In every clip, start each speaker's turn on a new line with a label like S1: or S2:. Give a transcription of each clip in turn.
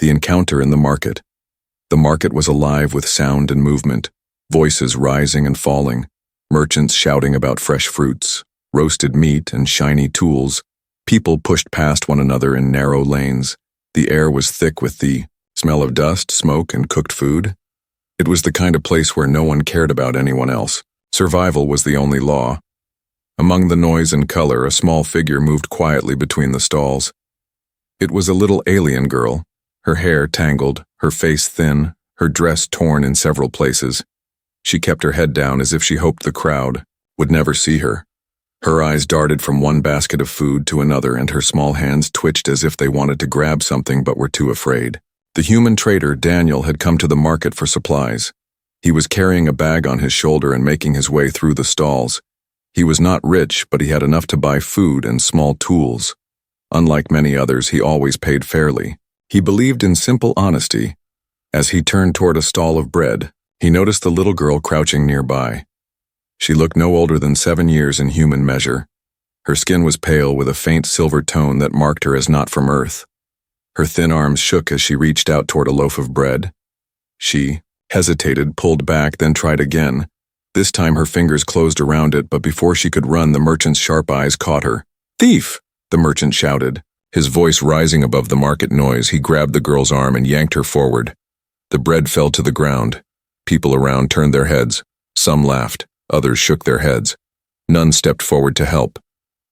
S1: The encounter in the market. The market was alive with sound and movement, voices rising and falling, merchants shouting about fresh fruits, roasted meat, and shiny tools. People pushed past one another in narrow lanes. The air was thick with the smell of dust, smoke, and cooked food. It was the kind of place where no one cared about anyone else. Survival was the only law. Among the noise and color, a small figure moved quietly between the stalls. It was a little alien girl, her hair tangled, her face thin, her dress torn in several places. She kept her head down as if she hoped the crowd would never see her. Her eyes darted from one basket of food to another, and her small hands twitched as if they wanted to grab something but were too afraid. The human trader, Daniel, had come to the market for supplies. He was carrying a bag on his shoulder and making his way through the stalls. He was not rich, but he had enough to buy food and small tools. Unlike many others, he always paid fairly. He believed in simple honesty. As he turned toward a stall of bread, he noticed the little girl crouching nearby. She looked no older than 7 years in human measure. Her skin was pale with a faint silver tone that marked her as not from Earth. Her thin arms shook as she reached out toward a loaf of bread. She hesitated, pulled back, then tried again. This time her fingers closed around it, but before she could run, the merchant's sharp eyes caught her. "Thief!" the merchant shouted. His voice rising above the market noise, he grabbed the girl's arm and yanked her forward. The bread fell to the ground. People around turned their heads. Some laughed. Others shook their heads. None stepped forward to help.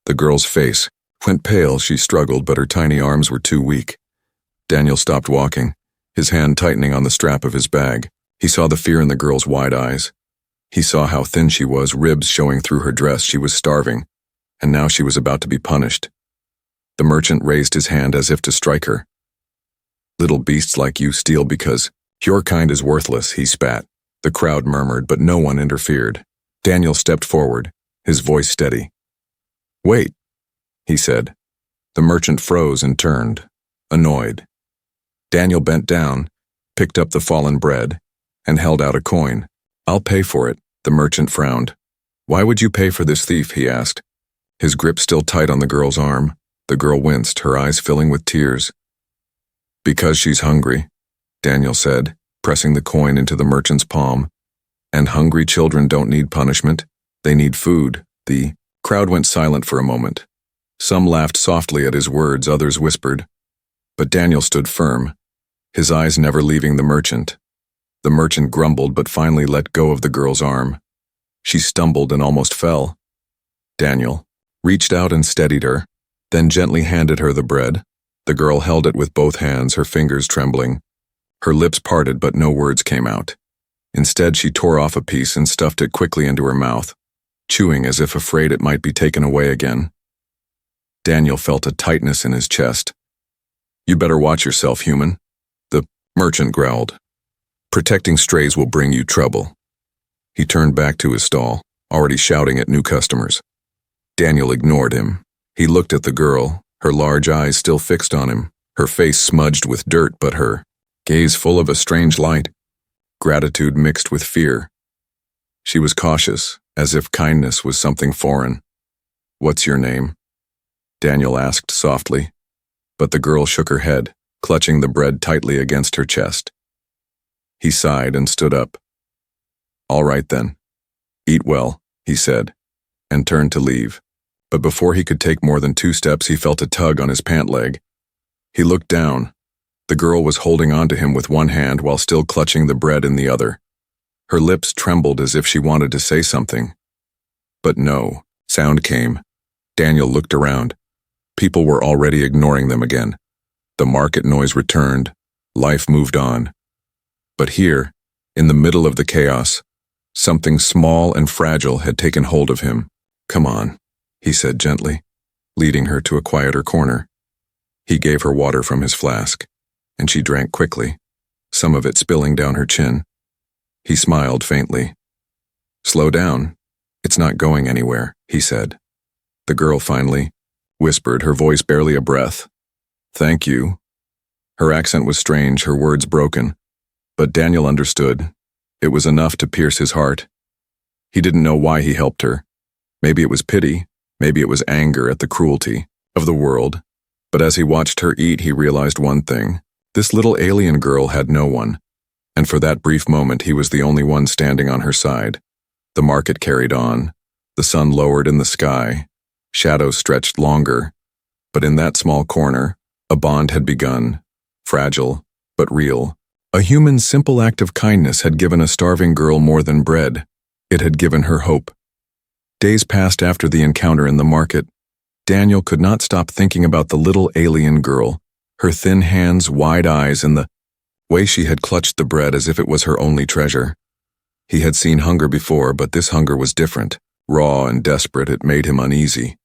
S1: The girl's face went pale. She struggled, but her tiny arms were too weak. Daniel stopped walking, his hand tightening on the strap of his bag. He saw the fear in the girl's wide eyes. He saw how thin she was, ribs showing through her dress. She was starving, and now she was about to be punished. The merchant raised his hand as if to strike her. "Little beasts like you steal because your kind is worthless," he spat. The crowd murmured, but no one interfered. Daniel stepped forward, his voice steady. "Wait," he said. The merchant froze and turned, annoyed. Daniel bent down, picked up the fallen bread, and held out a coin. "I'll pay for it," the merchant frowned. "Why would you pay for this thief?" he asked, his grip still tight on the girl's arm. The girl winced, her eyes filling with tears. "Because she's hungry," Daniel said, pressing the coin into the merchant's palm. "And hungry children don't need punishment. They need food." The crowd went silent for a moment. Some laughed softly at his words, others whispered. But Daniel stood firm, his eyes never leaving the merchant. The merchant grumbled but finally let go of the girl's arm. She stumbled and almost fell. Daniel reached out and steadied her, then gently handed her the bread. The girl held it with both hands, her fingers trembling. Her lips parted but no words came out. Instead, she tore off a piece and stuffed it quickly into her mouth, chewing as if afraid it might be taken away again. Daniel felt a tightness in his chest. "You better watch yourself, human," the merchant growled. "Protecting strays will bring you trouble." He turned back to his stall, already shouting at new customers. Daniel ignored him. He looked at the girl, her large eyes still fixed on him, her face smudged with dirt but her gaze full of a strange light, gratitude mixed with fear. She was cautious, as if kindness was something foreign. "What's your name?" Daniel asked softly, but the girl shook her head, clutching the bread tightly against her chest. He sighed and stood up. "All right then. Eat well," he said, and turned to leave. But before he could take more than 2 steps, he felt a tug on his pant leg. He looked down. The girl was holding on to him with one hand while still clutching the bread in the other. Her lips trembled as if she wanted to say something. But no sound came. Daniel looked around. People were already ignoring them again. The market noise returned. Life moved on. But here, in the middle of the chaos, something small and fragile had taken hold of him. "Come on," he said gently, leading her to a quieter corner. He gave her water from his flask, and she drank quickly, some of it spilling down her chin. He smiled faintly. "Slow down. It's not going anywhere," he said. The girl finally whispered, her voice barely a breath. "Thank you." Her accent was strange, her words broken, but Daniel understood. It was enough to pierce his heart. He didn't know why he helped her. Maybe it was pity, maybe it was anger at the cruelty of the world. But as he watched her eat, he realized one thing. This little alien girl had no one, and for that brief moment he was the only one standing on her side. The market carried on. The sun lowered in the sky. Shadows stretched longer. But in that small corner, a bond had begun, fragile, but real. A human simple act of kindness had given a starving girl more than bread. It had given her hope. Days passed after the encounter in the market. Daniel could not stop thinking about the little alien girl, her thin hands, wide eyes, and the way she had clutched the bread as if it was her only treasure. He had seen hunger before, but this hunger was different. Raw and desperate, it made him uneasy.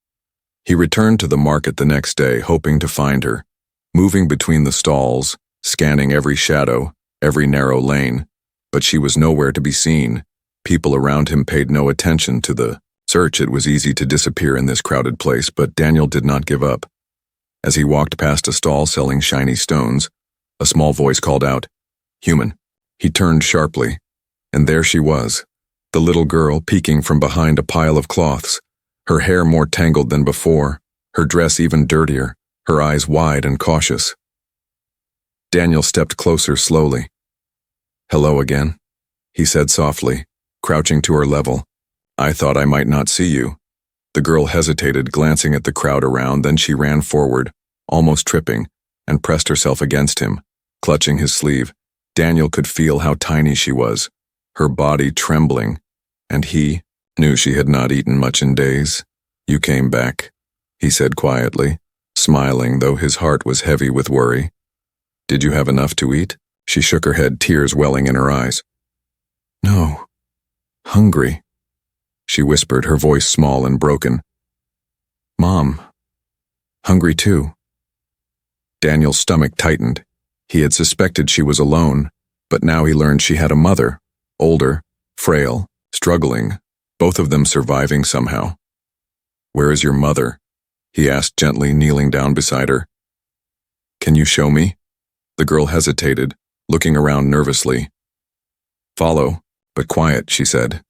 S1: He returned to the market the next day, hoping to find her, moving between the stalls, scanning every shadow, every narrow lane, but she was nowhere to be seen. People around him paid no attention to the search. It was easy to disappear in this crowded place, but Daniel did not give up. As he walked past a stall selling shiny stones, a small voice called out, "Human." He turned sharply, and there she was, the little girl peeking from behind a pile of cloths, her hair more tangled than before, her dress even dirtier, her eyes wide and cautious. Daniel stepped closer slowly. "Hello again," he said softly, crouching to her level. "I thought I might not see you." The girl hesitated, glancing at the crowd around, then she ran forward, almost tripping, and pressed herself against him, clutching his sleeve. Daniel could feel how tiny she was, her body trembling, and he knew she had not eaten much in days. "You came back," he said quietly, smiling though his heart was heavy with worry. "Did you have enough to eat?" She shook her head, tears welling in her eyes. "No. Hungry," she whispered, her voice small and broken. "Mom. Hungry too." Daniel's stomach tightened. He had suspected she was alone, but now he learned she had a mother, older, frail, struggling, both of them surviving somehow. "Where is your mother?" he asked gently, kneeling down beside her. "Can you show me?" The girl hesitated, looking around nervously. "Follow, but quiet," she said,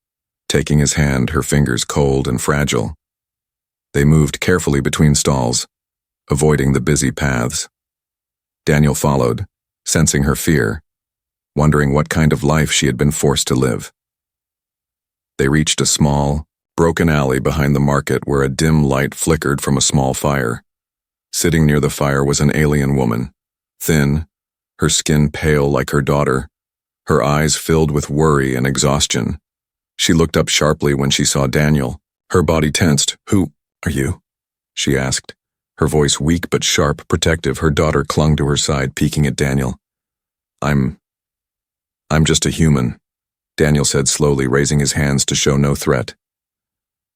S1: taking his hand, her fingers cold and fragile. They moved carefully between stalls, avoiding the busy paths. Daniel followed, sensing her fear, wondering what kind of life she had been forced to live. They reached a small, broken alley behind the market where a dim light flickered from a small fire. Sitting near the fire was an alien woman, thin, her skin pale like her daughter, her eyes filled with worry and exhaustion. She looked up sharply when she saw Daniel, her body tensed. "Who are you?" she asked, her voice weak but sharp, protective. Her daughter clung to her side, peeking at Daniel. I'm just a human," Daniel said slowly, raising his hands to show no threat.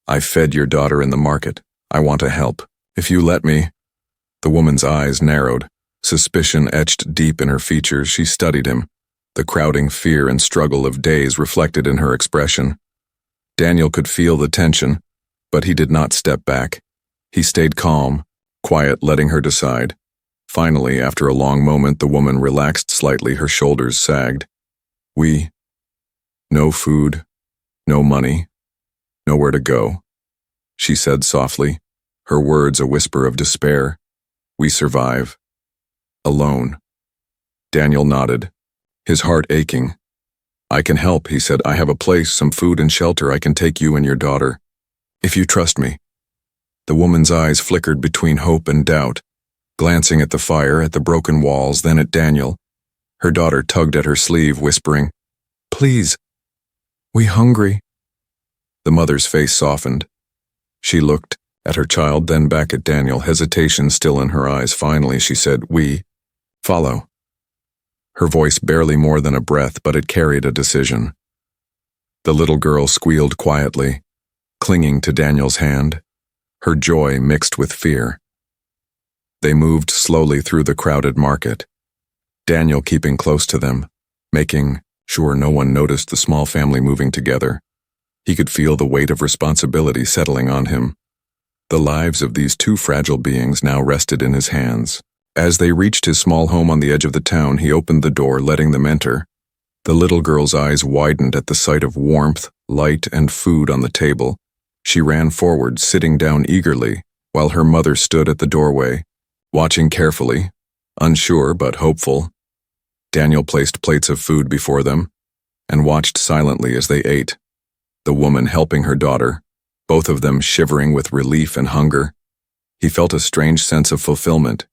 S1: "I fed your daughter in the market. I want to help. If you let me." The woman's eyes narrowed, suspicion etched deep in her features. She studied him, the crowding fear and struggle of days reflected in her expression. Daniel could feel the tension, but he did not step back. He stayed calm, quiet, letting her decide. Finally, after a long moment, the woman relaxed slightly, her shoulders sagged. No food, no money, nowhere to go," she said softly, her words a whisper of despair. "We survive. Alone." Daniel nodded, his heart aching. "I can help," he said. "I have a place, some food and shelter. I can take you and your daughter, if you trust me." The woman's eyes flickered between hope and doubt, glancing at the fire, at the broken walls, then at Daniel. Her daughter tugged at her sleeve, whispering, "Please, we hungry." The mother's face softened. She looked at her child, then back at Daniel, hesitation still in her eyes. Finally, she said, "We follow." Her voice barely more than a breath, but it carried a decision. The little girl squealed quietly, clinging to Daniel's hand, her joy mixed with fear. They moved slowly through the crowded market, Daniel keeping close to them, making sure no one noticed the small family moving together. He could feel the weight of responsibility settling on him. The lives of these two fragile beings now rested in his hands. As they reached his small home on the edge of the town, he opened the door, letting them enter. The little girl's eyes widened at the sight of warmth, light, and food on the table. She ran forward, sitting down eagerly, while her mother stood at the doorway, watching carefully, unsure but hopeful. Daniel placed plates of food before them and watched silently as they ate, the woman helping her daughter, both of them shivering with relief and hunger. He felt a strange sense of fulfillment.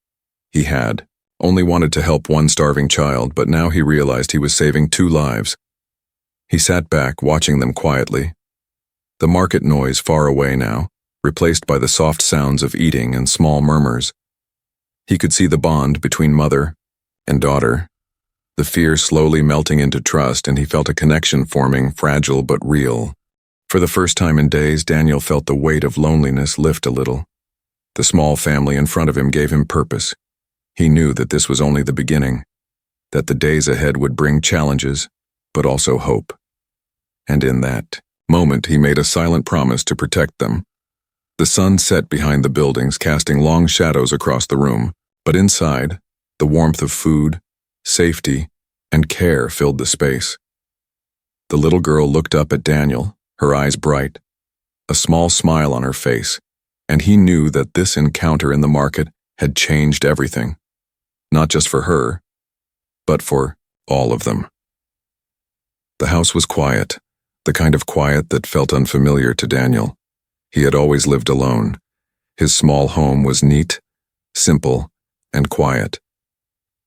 S1: He had only wanted to help one starving child, but now he realized he was saving 2 lives. He sat back, watching them quietly. The market noise far away now, replaced by the soft sounds of eating and small murmurs. He could see the bond between mother and daughter, the fear slowly melting into trust, and he felt a connection forming, fragile but real. For the first time in days, Daniel felt the weight of loneliness lift a little. The small family in front of him gave him purpose. He knew that this was only the beginning, that the days ahead would bring challenges, but also hope. And in that moment, he made a silent promise to protect them. The sun set behind the buildings, casting long shadows across the room, but inside, the warmth of food, safety, and care filled the space. The little girl looked up at Daniel, her eyes bright, a small smile on her face, and he knew that this encounter in the market had changed everything, not just for her, but for all of them. The house was quiet, the kind of quiet that felt unfamiliar to Daniel. He had always lived alone. His small home was neat, simple, and quiet.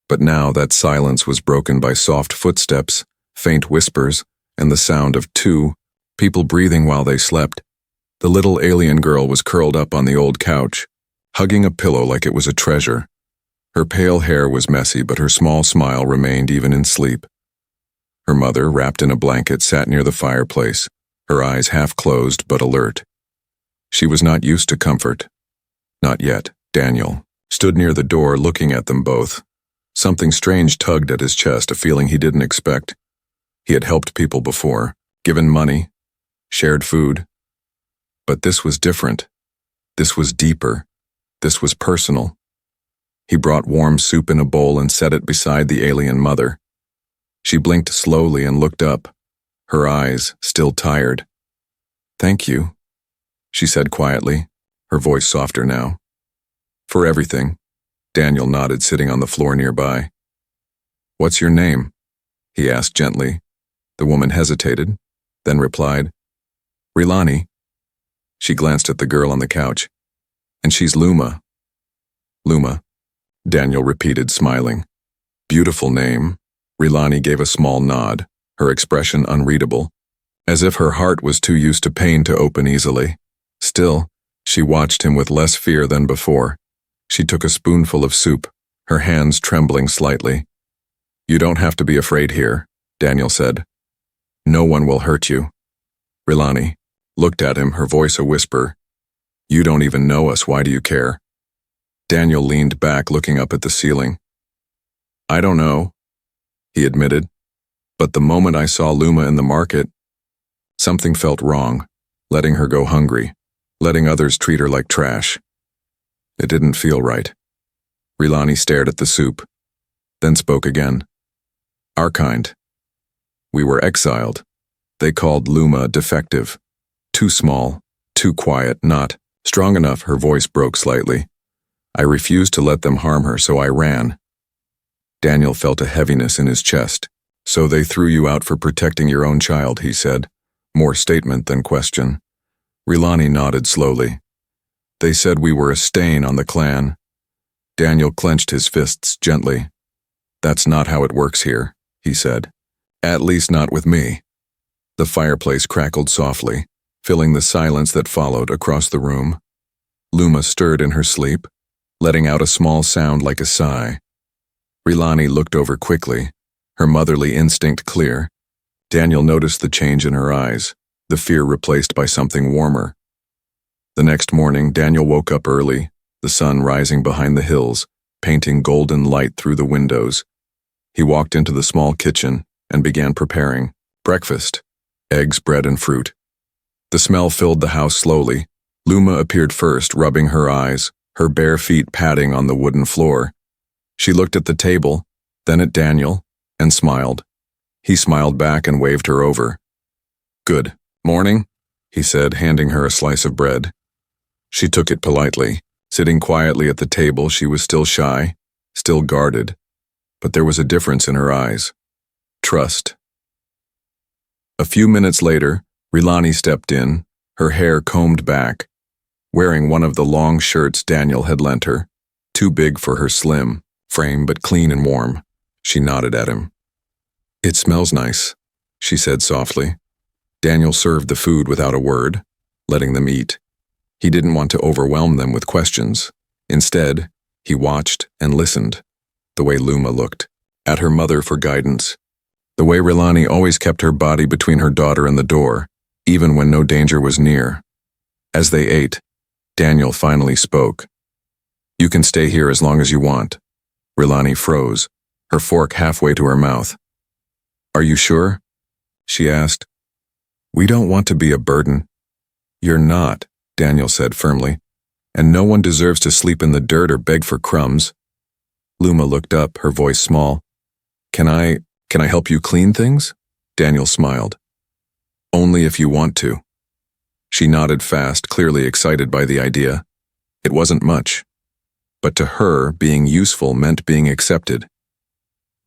S1: But now that silence was broken by soft footsteps, faint whispers, and the sound of 2 people breathing while they slept. The little alien girl was curled up on the old couch, hugging a pillow like it was a treasure. Her pale hair was messy, but her small smile remained even in sleep. Her mother, wrapped in a blanket, sat near the fireplace, her eyes half closed but alert. She was not used to comfort. Not yet. Daniel stood near the door looking at them both. Something strange tugged at his chest, a feeling he didn't expect. He had helped people before, given money, shared food. But this was different. This was deeper. This was personal. He brought warm soup in a bowl and set it beside the alien mother. She blinked slowly and looked up, her eyes still tired. "Thank you," she said quietly, her voice softer now. "For everything," Daniel nodded, sitting on the floor nearby. "What's your name?" he asked gently. The woman hesitated, then replied, "Rilani." She glanced at the girl on the couch. "And she's Luma." "Luma," Daniel repeated, smiling. "Beautiful name." Rilani gave a small nod, her expression unreadable, as if her heart was too used to pain to open easily. Still, she watched him with less fear than before. She took a spoonful of soup, her hands trembling slightly. "You don't have to be afraid here," Daniel said. "No one will hurt you." Rilani looked at him, her voice a whisper. "You don't even know us, why do you care?" Daniel leaned back, looking up at the ceiling. "I don't know," he admitted, "but the moment I saw Luma in the market, something felt wrong, letting her go hungry, letting others treat her like trash. It didn't feel right." Rilani stared at the soup, then spoke again. "Our kind. We were exiled. They called Luma defective. Too small, too quiet, not strong enough." Her voice broke slightly. "I refused to let them harm her, so I ran." Daniel felt a heaviness in his chest. "So they threw you out for protecting your own child," he said, more statement than question. Rilani nodded slowly. "They said we were a stain on the clan." Daniel clenched his fists gently. "That's not how it works here," he said. "At least not with me." The fireplace crackled softly, filling the silence that followed across the room. Luma stirred in her sleep, letting out a small sound like a sigh. Rilani looked over quickly, her motherly instinct clear. Daniel noticed the change in her eyes, the fear replaced by something warmer. The next morning, Daniel woke up early, the sun rising behind the hills, painting golden light through the windows. He walked into the small kitchen and began preparing breakfast, eggs, bread, and fruit. The smell filled the house slowly. Luma appeared first, rubbing her eyes, her bare feet padding on the wooden floor. She looked at the table, then at Daniel, and smiled. He smiled back and waved her over. "Good morning," he said, handing her a slice of bread. She took it politely. Sitting quietly at the table, she was still shy, still guarded. but there was a difference in her eyes. Trust. A few minutes later, Rilani stepped in, her hair combed back, wearing one of the long shirts Daniel had lent her, too big for her slim frame but clean and warm. She nodded at him. "It smells nice," she said softly. Daniel served the food without a word, letting them eat. He didn't want to overwhelm them with questions. Instead, he watched and listened, the way Luma looked, at her mother for guidance, the way Rilani always kept her body between her daughter and the door, even when no danger was near. As they ate, Daniel finally spoke. "You can stay here as long as you want." Rilani froze, her fork halfway to her mouth. "Are you sure?" she asked. "We don't want to be a burden." "You're not," Daniel said firmly, "and no one deserves to sleep in the dirt or beg for crumbs." Luma looked up, her voice small. Can I help you clean things?" Daniel smiled. "Only if you want to." She nodded fast, clearly excited by the idea. It wasn't much, but to her, being useful meant being accepted.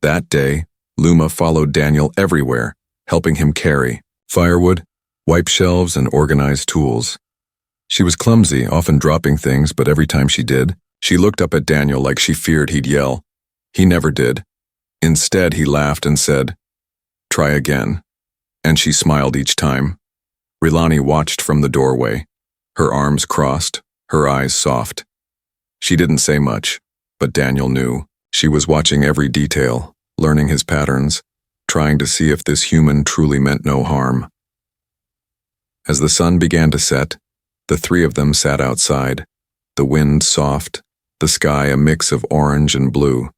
S1: That day, Luma followed Daniel everywhere, helping him carry firewood, wipe shelves, and organize tools. She was clumsy, often dropping things, but every time she did, she looked up at Daniel like she feared he'd yell. He never did. Instead, he laughed and said, "Try again." And she smiled each time. Rilani watched from the doorway, her arms crossed, her eyes soft. She didn't say much, but Daniel knew. She was watching every detail, learning his patterns, trying to see if this human truly meant no harm. As the sun began to set, the three of them sat outside, the wind soft, the sky a mix of orange and blue.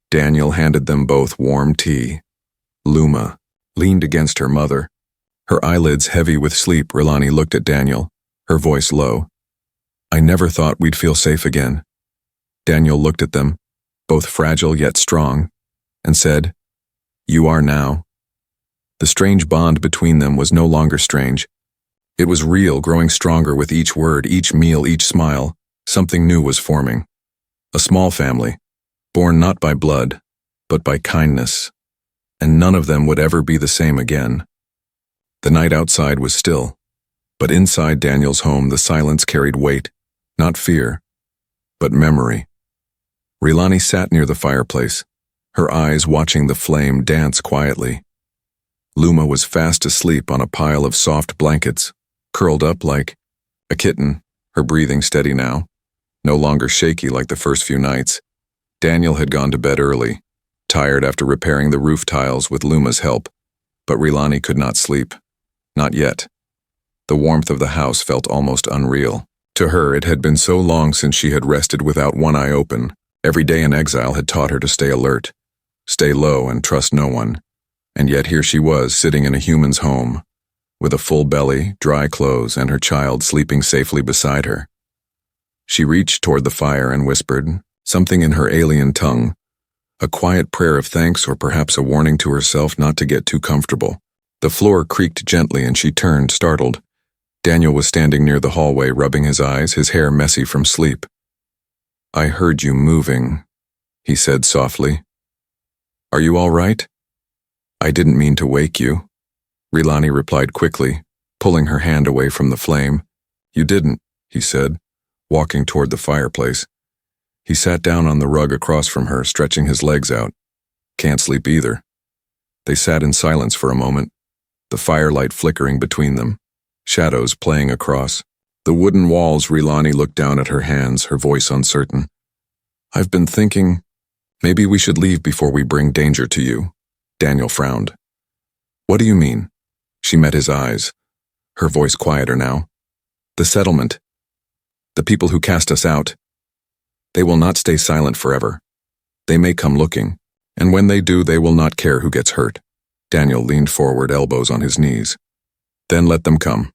S1: Daniel handed them both warm tea. Luma leaned against her mother. Her eyelids heavy with sleep, Rilani looked at Daniel, her voice low. "I never thought we'd feel safe again." Daniel looked at them, both fragile yet strong, and said, "You are now." The strange bond between them was no longer strange. It was real, growing stronger with each word, each meal, each smile. Something new was forming. A small family, born not by blood, but by kindness. And none of them would ever be the same again. The night outside was still, but inside Daniel's home the silence carried weight, not fear, but memory. Rilani sat near the fireplace, her eyes watching the flame dance quietly. Luma was fast asleep on a pile of soft blankets, curled up like a kitten, her breathing steady now, no longer shaky like the first few nights. Daniel had gone to bed early, tired after repairing the roof tiles with Luma's help, but Rilani could not sleep. Not yet. The warmth of the house felt almost unreal. To her, it had been so long since she had rested without one eye open. Every day in exile had taught her to stay alert, stay low and trust no one. And yet here she was, sitting in a human's home, with a full belly, dry clothes, and her child sleeping safely beside her. She reached toward the fire and whispered, something in her alien tongue, a quiet prayer of thanks or perhaps a warning to herself not to get too comfortable. The floor creaked gently and she turned, startled. Daniel was standing near the hallway, rubbing his eyes, his hair messy from sleep. "I heard you moving," he said softly. "Are you all right?" "I didn't mean to wake you," Rilani replied quickly, pulling her hand away from the flame. "You didn't," he said, walking toward the fireplace. He sat down on the rug across from her, stretching his legs out. "Can't sleep either." They sat in silence for a moment, the firelight flickering between them, shadows playing across the wooden walls. Rilani looked down at her hands, her voice uncertain. "I've been thinking, maybe we should leave before we bring danger to you." Daniel frowned. "What do you mean?" She met his eyes, her voice quieter now. "The settlement. The people who cast us out. They will not stay silent forever. They may come looking, and when they do, they will not care who gets hurt." Daniel leaned forward, elbows on his knees. "Then let them come."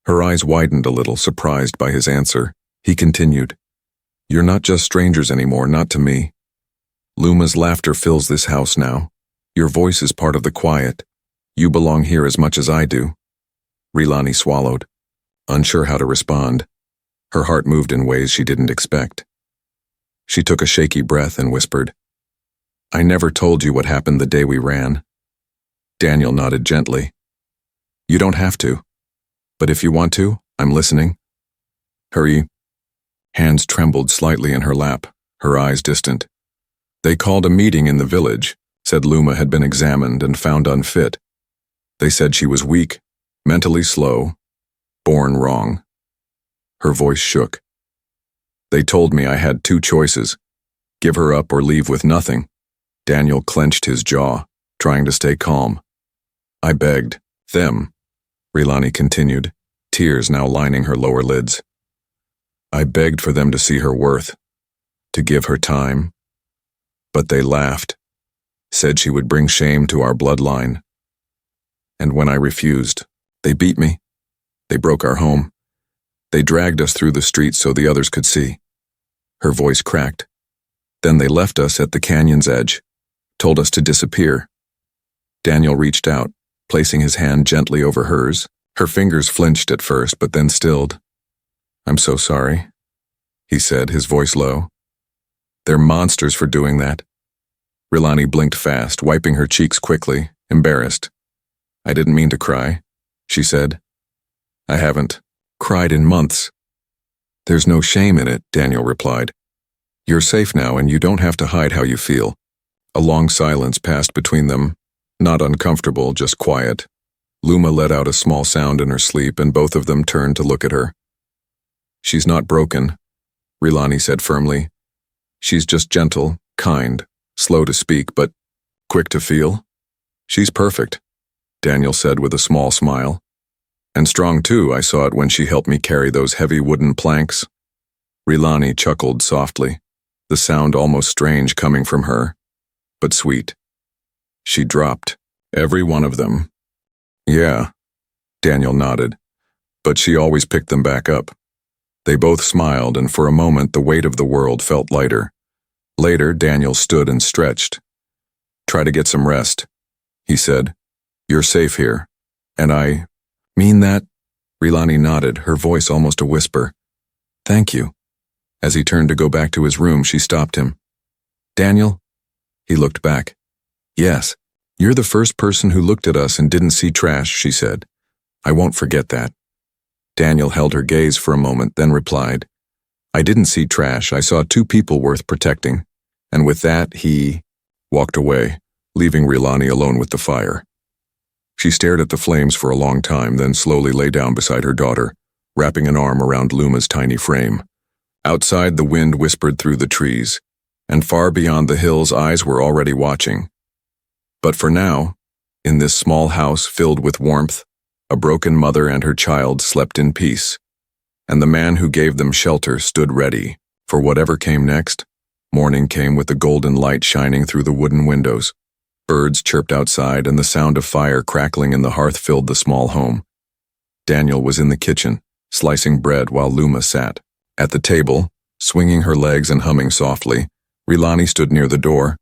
S1: Her eyes widened a little, surprised by his answer. He continued, "You're not just strangers anymore, not to me. Luma's laughter fills this house now. Your voice is part of the quiet. You belong here as much as I do." Rilani swallowed, unsure how to respond. Her heart moved in ways she didn't expect. She took a shaky breath and whispered, I never told you what happened the day we ran. Daniel nodded gently. You don't have to. But if you want to, I'm listening. Hurry. Hands trembled slightly in her lap, her eyes distant. They called a meeting in the village, said Luma had been examined and found unfit. They said she was weak, mentally slow, born wrong. Her voice shook. They told me I had two choices, give her up or leave with nothing. Daniel clenched his jaw, trying to stay calm. I begged them, Rilani continued, tears now lining her lower lids. I begged for them to see her worth, to give her time. But they laughed, said she would bring shame to our bloodline. And when I refused, they beat me. They broke our home. They dragged us through the streets so the others could see. Her voice cracked. Then they left us at the canyon's edge, told us to disappear. Daniel reached out, placing his hand gently over hers. Her fingers flinched at first, but then stilled. I'm so sorry, he said, his voice low. They're monsters for doing that. Rilani blinked fast, wiping her cheeks quickly, embarrassed. I didn't mean to cry, she said. I haven't cried in months. There's no shame in it, Daniel replied. You're safe now and you don't have to hide how you feel. A long silence passed between them, not uncomfortable, just quiet. Luma let out a small sound in her sleep and both of them turned to look at her. She's not broken, Rilani said firmly. She's just gentle, kind, slow to speak, but quick to feel. She's perfect, Daniel said with a small smile. And strong too, I saw it when she helped me carry those heavy wooden planks. Rilani chuckled softly, the sound almost strange coming from her, but sweet. She dropped, every one of them. Yeah, Daniel nodded, but she always picked them back up. They both smiled, and for a moment the weight of the world felt lighter. Later, Daniel stood and stretched. Try to get some rest, he said. You're safe here. And I mean that? Rilani nodded, her voice almost a whisper. Thank you. As he turned to go back to his room, she stopped him. Daniel? He looked back. Yes, you're the first person who looked at us and didn't see trash, she said. I won't forget that. Daniel held her gaze for a moment, then replied, I didn't see trash, I saw two people worth protecting. And with that, he walked away, leaving Rilani alone with the fire. She stared at the flames for a long time, then slowly lay down beside her daughter, wrapping an arm around Luma's tiny frame. Outside, the wind whispered through the trees, and far beyond the hills, eyes were already watching. But for now, in this small house filled with warmth, a broken mother and her child slept in peace, and the man who gave them shelter stood ready for whatever came next. Morning came with the golden light shining through the wooden windows. Birds chirped outside, and the sound of fire crackling in the hearth filled the small home. Daniel was in the kitchen, slicing bread while Luma sat. At the table, swinging her legs and humming softly, Rilani stood near the door,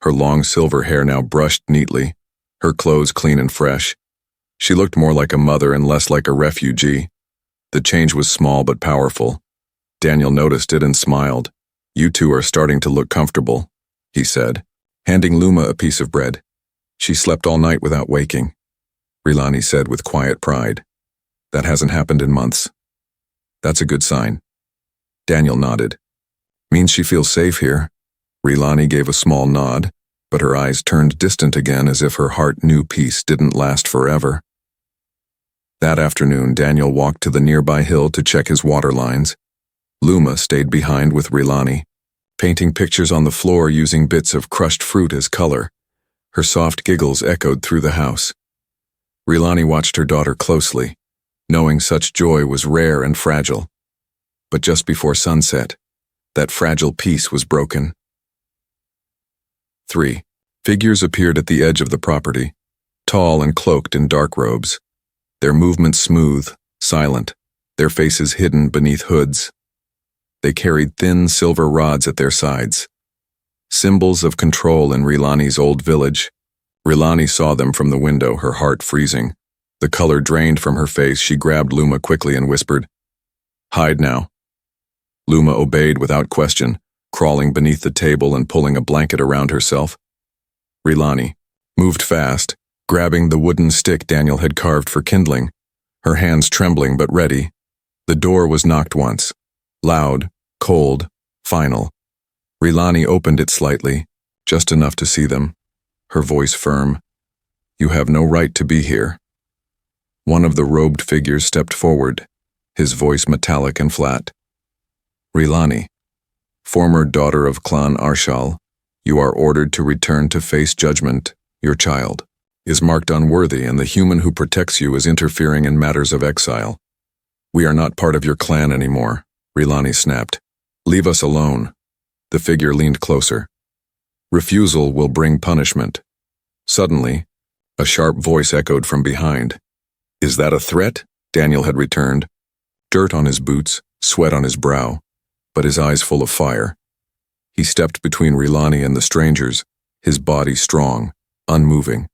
S1: her long silver hair now brushed neatly, her clothes clean and fresh. She looked more like a mother and less like a refugee. The change was small but powerful. Daniel noticed it and smiled. You two are starting to look comfortable, he said, handing Luma a piece of bread. She slept all night without waking, Rilani said with quiet pride. That hasn't happened in months. That's a good sign. Daniel nodded. Means she feels safe here. Rilani gave a small nod, but her eyes turned distant again as if her heart knew peace didn't last forever. That afternoon, Daniel walked to the nearby hill to check his water lines. Luma stayed behind with Rilani, painting pictures on the floor using bits of crushed fruit as color. Her soft giggles echoed through the house. Rilani watched her daughter closely, knowing such joy was rare and fragile. But just before sunset, that fragile peace was broken. 3. Figures appeared at the edge of the property, tall and cloaked in dark robes, their movements smooth, silent, their faces hidden beneath hoods. They carried thin silver rods at their sides, symbols of control in Rilani's old village. Rilani saw them from the window, her heart freezing. The color drained from her face. She grabbed Luma quickly and whispered, "Hide now." Luma obeyed without question, crawling beneath the table and pulling a blanket around herself. Rilani moved fast, grabbing the wooden stick Daniel had carved for kindling, her hands trembling but ready. The door was knocked once. Loud, cold, final. Rilani opened it slightly, just enough to see them, her voice firm. "You have no right to be here." One of the robed figures stepped forward, his voice metallic and flat. "Rilani, former daughter of Clan Arshal, you are ordered to return to face judgment. Your child is marked unworthy, and the human who protects you is interfering in matters of exile. We are not part of your clan anymore," Rilani snapped. "Leave us alone." The figure leaned closer. "Refusal will bring punishment." Suddenly, a sharp voice echoed from behind. "Is that a threat?" Daniel had returned, dirt on his boots, sweat on his brow, but his eyes full of fire. He stepped between Rilani and the strangers, his body strong, unmoving.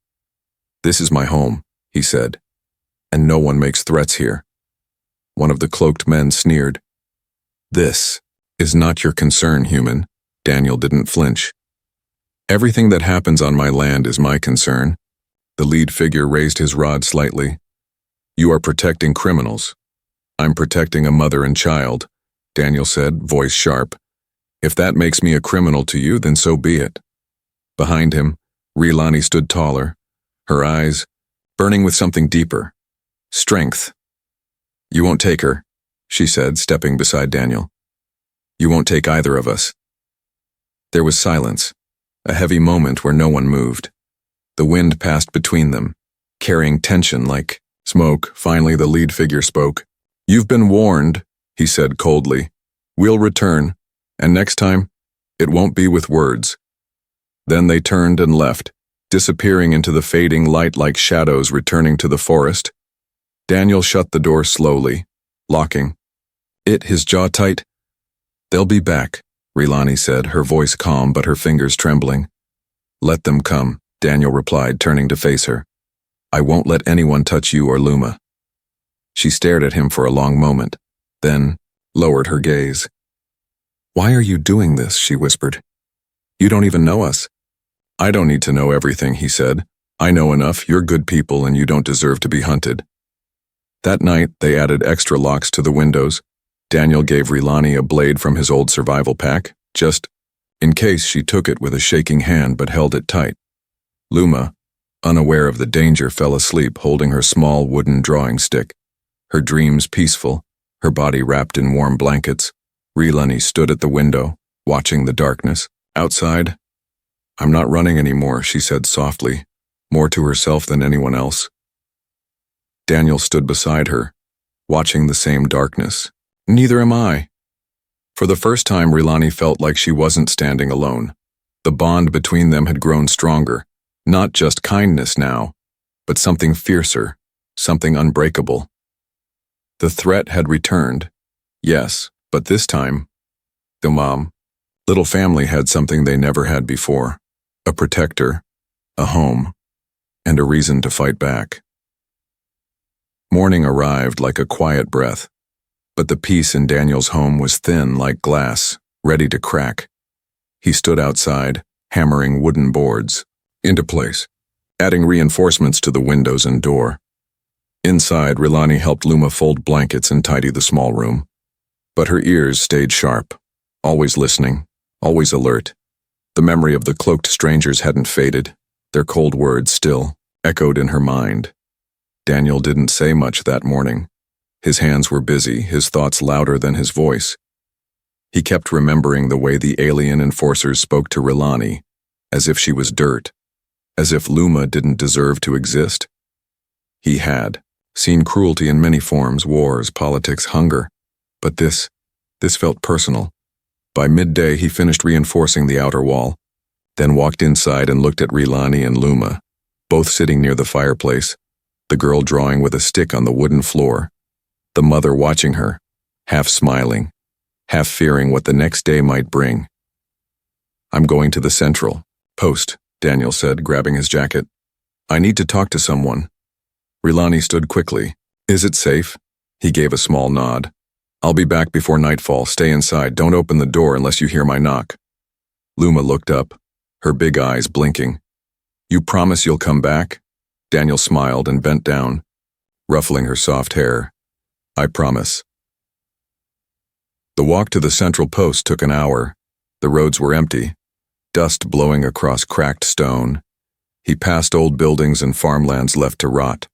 S1: "This is my home," he said, "and no one makes threats here." One of the cloaked men sneered. "This is not your concern, human." Daniel didn't flinch. "Everything that happens on my land is my concern." The lead figure raised his rod slightly. "You are protecting criminals. I'm protecting a mother and child," Daniel said, voice sharp. "If that makes me a criminal to you, then so be it." Behind him, Rilani stood taller, her eyes burning with something deeper. Strength. "You won't take her," she said, stepping beside Daniel. "You won't take either of us." There was silence, a heavy moment where no one moved. The wind passed between them, carrying tension like smoke. Finally, the lead figure spoke. "You've been warned," he said coldly. "We'll return, and next time, it won't be with words." Then they turned and left, disappearing into the fading light like shadows returning to the forest. Daniel shut the door slowly, locking it, his jaw tight. "They'll be back," Rilani said, her voice calm but her fingers trembling. "Let them come," Daniel replied, turning to face her. "I won't let anyone touch you or Luma." She stared at him for a long moment, then lowered her gaze. "Why are you doing this?" she whispered. "You don't even know us." "I don't need to know everything," he said. "I know enough. You're good people and you don't deserve to be hunted." That night, they added extra locks to the windows. Daniel gave Rilani a blade from his old survival pack, just in case. She took it with a shaking hand but held it tight. Luma, unaware of the danger, fell asleep holding her small wooden drawing stick, her dreams peaceful, her body wrapped in warm blankets. Rilani stood at the window, watching the darkness. Outside, "I'm not running anymore," she said softly, more to herself than anyone else. Daniel stood beside her, watching the same darkness. "Neither am I." For the first time, Rilani felt like she wasn't standing alone. The bond between them had grown stronger, not just kindness now, but something fiercer, something unbreakable. The threat had returned, yes, but this time, the little family had something they never had before: a protector, a home, and a reason to fight back. Morning arrived like a quiet breath, but the peace in Daniel's home was thin like glass, ready to crack. He stood outside, hammering wooden boards into place, adding reinforcements to the windows and door. Inside, Rilani helped Luma fold blankets and tidy the small room. But her ears stayed sharp, always listening, always alert. The memory of the cloaked strangers hadn't faded, their cold words still echoed in her mind. Daniel didn't say much that morning. His hands were busy, his thoughts louder than his voice. He kept remembering the way the alien enforcers spoke to Rilani, as if she was dirt, as if Luma didn't deserve to exist. He had seen cruelty in many forms: wars, politics, hunger. But this felt personal. By midday, he finished reinforcing the outer wall, then walked inside and looked at Rilani and Luma, both sitting near the fireplace, the girl drawing with a stick on the wooden floor, the mother watching her, half smiling, half fearing what the next day might bring. "I'm going to the Central Post," Daniel said, grabbing his jacket. "I need to talk to someone." Rilani stood quickly. "Is it safe?" He gave a small nod. "I'll be back before nightfall. Stay inside. Don't open the door unless you hear my knock." Luma looked up, her big eyes blinking. You promise you'll come back? Daniel smiled and bent down, ruffling her soft hair. I promise. The walk to the central post took an hour. The roads were empty, dust blowing across cracked stone. He passed old buildings and farmlands left to rot.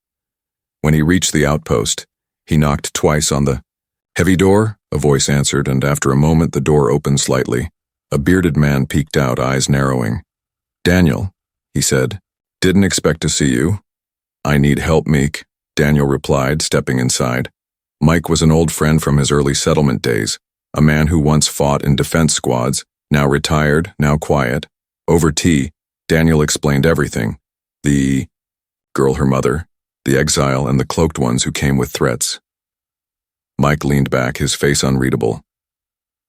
S1: When he reached the outpost, he knocked twice on the heavy door, a voice answered, and after a moment the door opened slightly. A bearded man peeked out, eyes narrowing. Daniel, he said, didn't expect to see you. I need help, Meek, Daniel replied, stepping inside. Mike was an old friend from his early settlement days, a man who once fought in defense squads, now retired, now quiet. Over tea, Daniel explained everything. The girl, her mother, the exile, and the cloaked ones who came with threats. Mike leaned back, his face unreadable.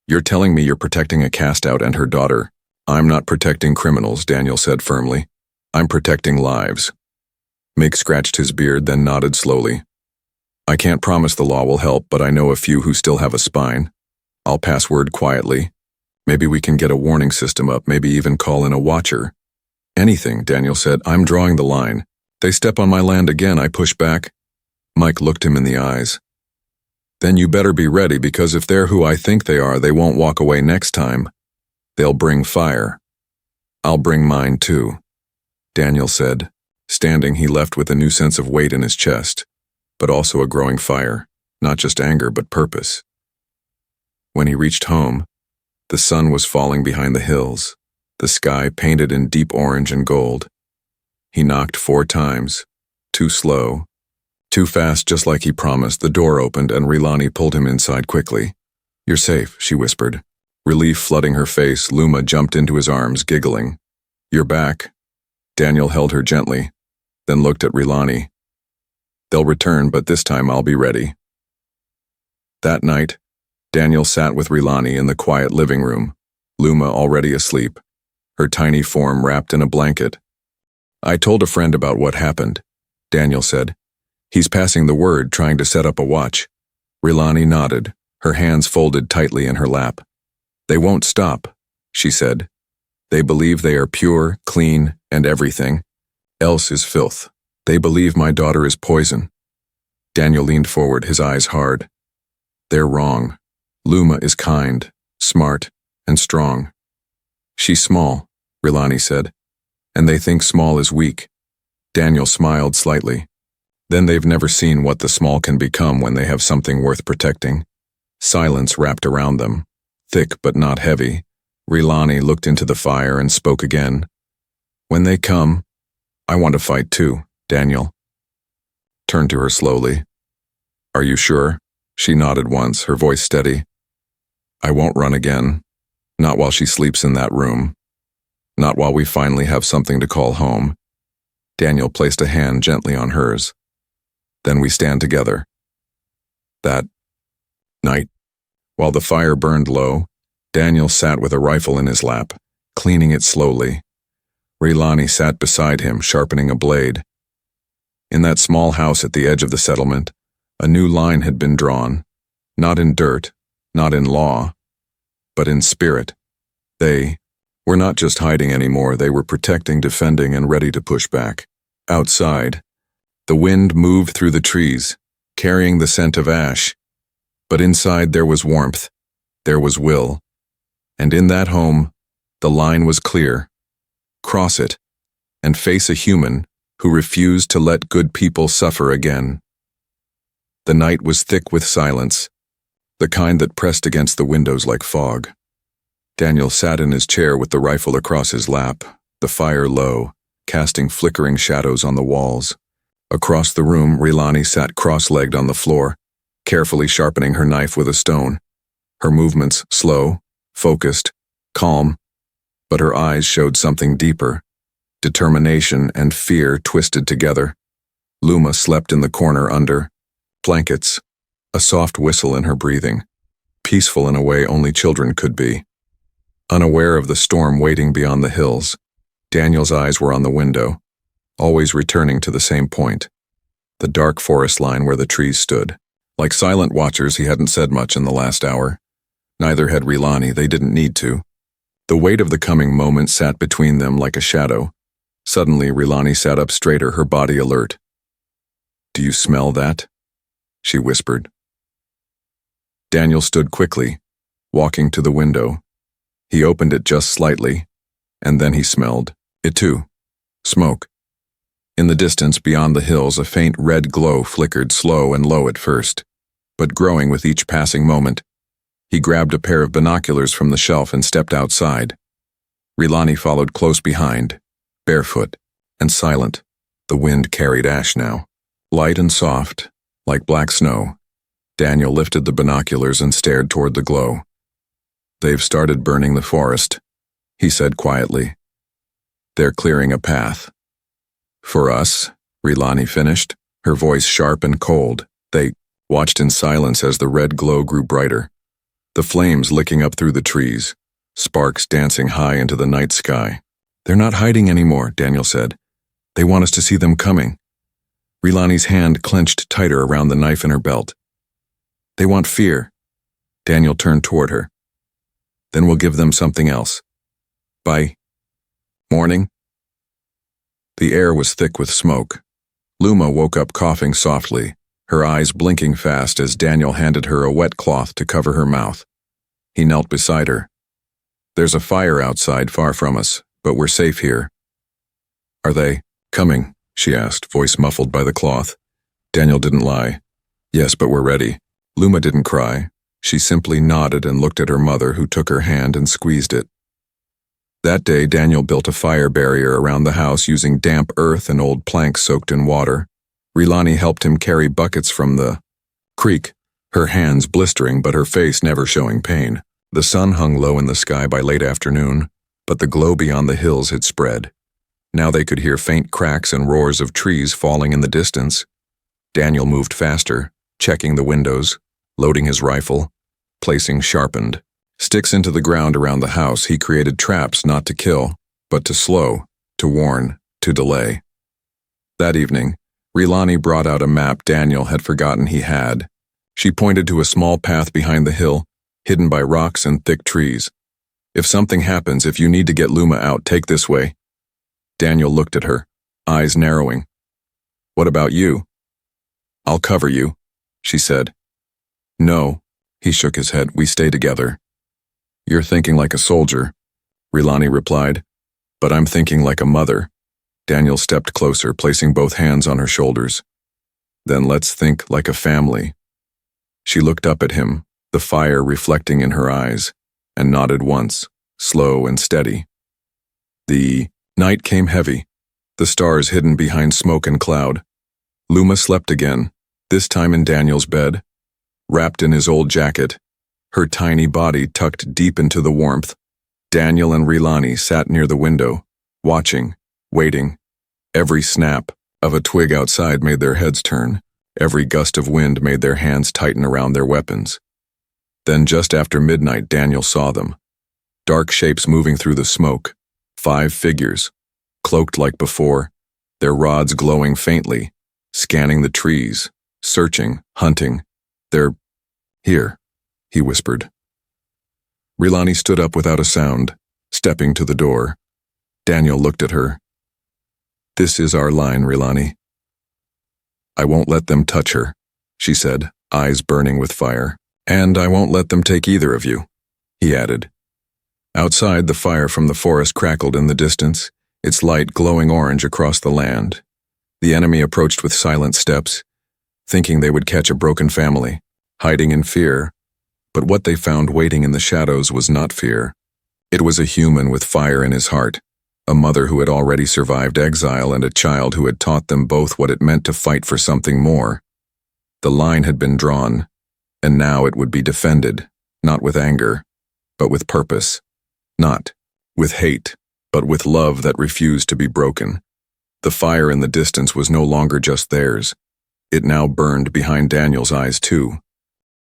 S1: You're telling me you're protecting a cast-out and her daughter. I'm not protecting criminals, Daniel said firmly. I'm protecting lives. Mick scratched his beard, then nodded slowly. I can't promise the law will help, but I know a few who still have a spine. I'll pass word quietly. Maybe we can get a warning system up, maybe even call in a watcher. Anything, Daniel said. I'm drawing the line. They step on my land again, I push back. Mike looked him in the eyes. Then you better be ready, because if they're who I think they are, they won't walk away next time. They'll bring fire. I'll bring mine too, Daniel said. Standing, he left with a new sense of weight in his chest, but also a growing fire, not just anger but purpose. When he reached home, the sun was falling behind the hills, the sky painted in deep orange and gold. He knocked 4 times, too slow, too fast, just like he promised. The door opened and Rilani pulled him inside quickly. You're safe, she whispered. Relief flooding her face, Luma jumped into his arms, giggling. You're back. Daniel held her gently, then looked at Rilani. They'll return, but this time I'll be ready. That night, Daniel sat with Rilani in the quiet living room, Luma already asleep, her tiny form wrapped in a blanket. I told a friend about what happened, Daniel said. He's passing the word, trying to set up a watch. Rilani nodded, her hands folded tightly in her lap. They won't stop, she said. They believe they are pure, clean, and everything else is filth. They believe my daughter is poison. Daniel leaned forward, his eyes hard. They're wrong. Luma is kind, smart, and strong. She's small, Rilani said, and they think small is weak. Daniel smiled slightly. Then they've never seen what the small can become when they have something worth protecting. Silence wrapped around them, thick but not heavy. Rilani looked into the fire and spoke again. When they come, I want to fight too, Daniel. Turned to her slowly. Are you sure? She nodded once, her voice steady. I won't run again. Not while she sleeps in that room. Not while we finally have something to call home. Daniel placed a hand gently on hers. Then we stand together. That night, while the fire burned low, Daniel sat with a rifle in his lap, cleaning it slowly. Rilani sat beside him, sharpening a blade. In that small house at the edge of the settlement, a new line had been drawn, not in dirt, not in law, but in spirit. They were not just hiding anymore, they were protecting, defending, and ready to push back. Outside, the wind moved through the trees, carrying the scent of ash. But inside there was warmth, there was will. And in that home, the line was clear. Cross it, and face a human who refused to let good people suffer again. The night was thick with silence, the kind that pressed against the windows like fog. Daniel sat in his chair with the rifle across his lap, the fire low, casting flickering shadows on the walls. Across the room, Rilani sat cross-legged on the floor, carefully sharpening her knife with a stone. Her movements slow, focused, calm, but her eyes showed something deeper, determination and fear twisted together. Luma slept in the corner under blankets, a soft whistle in her breathing, peaceful in a way only children could be. Unaware of the storm waiting beyond the hills, Daniel's eyes were on the window, always returning to the same point, the dark forest line where the trees stood. Like silent watchers, he hadn't said much in the last hour. Neither had Rilani, they didn't need to. The weight of the coming moment sat between them like a shadow, Suddenly, Rilani sat up straighter, her body alert. "Do you smell that?" she whispered. Daniel stood quickly, walking to the window. He opened it just slightly, and then he smelled it too. Smoke. In the distance beyond the hills, a faint red glow flickered, slow and low at first, but growing with each passing moment. He grabbed a pair of binoculars from the shelf and stepped outside. Rilani followed close behind, barefoot and silent. The wind carried ash now, light and soft, like black snow. Daniel lifted the binoculars and stared toward the glow. "They've started burning the forest," he said quietly. "They're clearing a path." "For us," Rilani finished, her voice sharp and cold. They watched in silence as the red glow grew brighter, the flames licking up through the trees, sparks dancing high into the night sky. "They're not hiding anymore," Daniel said. "They want us to see them coming." Rilani's hand clenched tighter around the knife in her belt. "They want fear." Daniel turned toward her. "Then we'll give them something else. By morning." The air was thick with smoke. Luma woke up coughing softly, her eyes blinking fast as Daniel handed her a wet cloth to cover her mouth. He knelt beside her. "There's a fire outside far from us, but we're safe here." "Are they coming?" she asked, voice muffled by the cloth. Daniel didn't lie. "Yes, but we're ready." Luma didn't cry. She simply nodded and looked at her mother, who took her hand and squeezed it. That day, Daniel built a fire barrier around the house using damp earth and old planks soaked in water. Rilani helped him carry buckets from the creek, her hands blistering but her face never showing pain. The sun hung low in the sky by late afternoon, but the glow beyond the hills had spread. Now they could hear faint cracks and roars of trees falling in the distance. Daniel moved faster, checking the windows, loading his rifle, placing sharpened sticks into the ground around the house. He created traps not to kill, but to slow, to warn, to delay. That evening, Rilani brought out a map Daniel had forgotten he had. She pointed to a small path behind the hill, hidden by rocks and thick trees. "If something happens, if you need to get Luma out, take this way." Daniel looked at her, eyes narrowing. "What about you?" "I'll cover you," she said. "No," he shook his head, "we stay together." "You're thinking like a soldier," Rilani replied, "but I'm thinking like a mother." Daniel stepped closer, placing both hands on her shoulders. "Then let's think like a family." She looked up at him, the fire reflecting in her eyes, and nodded once, slow and steady. The night came heavy, the stars hidden behind smoke and cloud. Luma slept again, this time in Daniel's bed, wrapped in his old jacket, her tiny body tucked deep into the warmth. Daniel and Rilani sat near the window, watching, waiting. Every snap of a twig outside made their heads turn. Every gust of wind made their hands tighten around their weapons. Then just after midnight, Daniel saw them. Dark shapes moving through the smoke. 5 figures, cloaked like before, their rods glowing faintly, scanning the trees, searching, hunting. "They're here," he whispered. Rilani stood up without a sound, stepping to the door. Daniel looked at her. "This is our line, Rilani." "I won't let them touch her," she said, eyes burning with fire. "And I won't let them take either of you," he added. Outside, the fire from the forest crackled in the distance, its light glowing orange across the land. The enemy approached with silent steps, thinking they would catch a broken family, hiding in fear. But what they found waiting in the shadows was not fear. It was a human with fire in his heart, a mother who had already survived exile and a child who had taught them both what it meant to fight for something more. The line had been drawn, and now it would be defended, not with anger, but with purpose. Not with hate, but with love that refused to be broken. The fire in the distance was no longer just theirs. It now burned behind Daniel's eyes too.